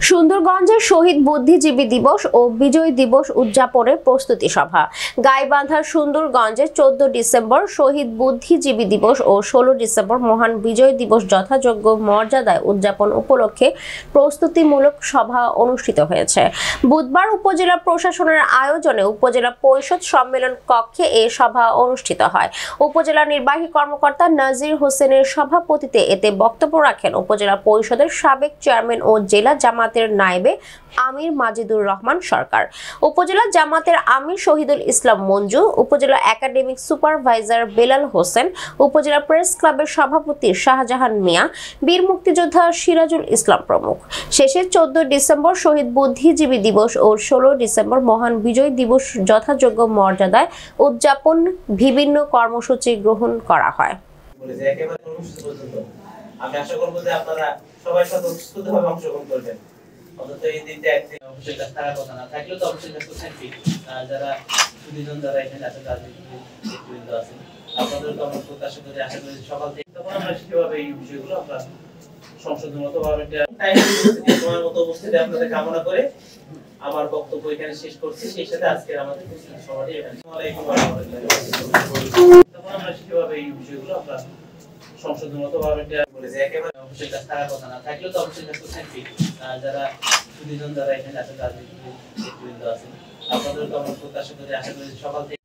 সুন্দরগঞ্জের শহীদ বুদ্ধিজীবী দিবস ও বিজয় দিবস উদযাপনের প্রস্তুতি সভা। গাইবান্ধার সুন্দরগঞ্জে 14 ডিসেম্বর শহীদ বুদ্ধিজীবী দিবস ও 16 ডিসেম্বর মহান বিজয় দিবস যথাযোগ্য মর্যাদায় উদযাপন উপলক্ষে প্রস্তুতিমূলক সভা অনুষ্ঠিত হয়েছে। বুধবার উপজেলা প্রশাসনের আয়োজনে উপজেলা পরিষদ সম্মেলন কক্ষে এ সভা অনুষ্ঠিত হয়। উপজেলা নির্বাহী কর্মকর্তা নাজির হোসেনের সভাপতিত্বে এতে বক্তব্য রাখেন উপজেলা পরিষদের সাবেক চেয়ারম্যান ও জেলা জামাতের নায়েবে আমির মাজিদুর রহমান সরকার, উপজেলা জামাতের আমির শহীদুল ইসলাম মঞ্জু, উপজেলা একাডেমিক সুপারভাইজার বেলাল হোসেন, উপজেলা প্রেস ক্লাবের সভাপতি শাহজাহান মিয়া, বীর মুক্তিযোদ্ধা সিরাজুল ইসলাম প্রমুখ। শেষে 14 ডিসেম্বর শহীদ বুদ্ধিজীবী দিবস ও 16 ডিসেম্বর মহান বিজয় দিবস যথাযোগ্য মর্যাদায় উদযাপন বিভিন্ন কর্মসূচি গ্রহণ করা হয়। আমি আশা করব যে আপনারা সবাই স্বতঃস্ফূর্তভাবে অংশগ্রহণ করবেন। অন্তত এই দিনটা একদিন অবশ্যই থাকার কথা না থাকলেও তো অবশ্যই থাকবে। যারা সুদীজন যারা এখানে আছে তাদের নেতৃবৃন্দ আছেন, আপনাদেরকে আমরা প্রত্যাশা করি, আশা করি সকাল থেকে তখন আমরা সেভাবে এই বিষয়গুলো আমরা সংশোধনগতভাবে সময় মতো উপস্থিতি আপনাদের কামনা করে আমার বক্তব্য এখানে শেষ করছি। সেই সাথে আজকের আমাদের সবাই এখানে তখন আমরা সেভাবে এই বিষয়গুলো আমরা সংশোধনগতভাবে বলেছে একেবারে অবশ্যই থাকার কথা না থাকলেও তো অবশ্যই থাকবে। যারা সুদীজন যারা এখানে আছে তাদের নেতৃবৃন্দ আছেন, আপনাদেরকে আমরা প্রত্যাশা করি, আশা করি সকাল থেকে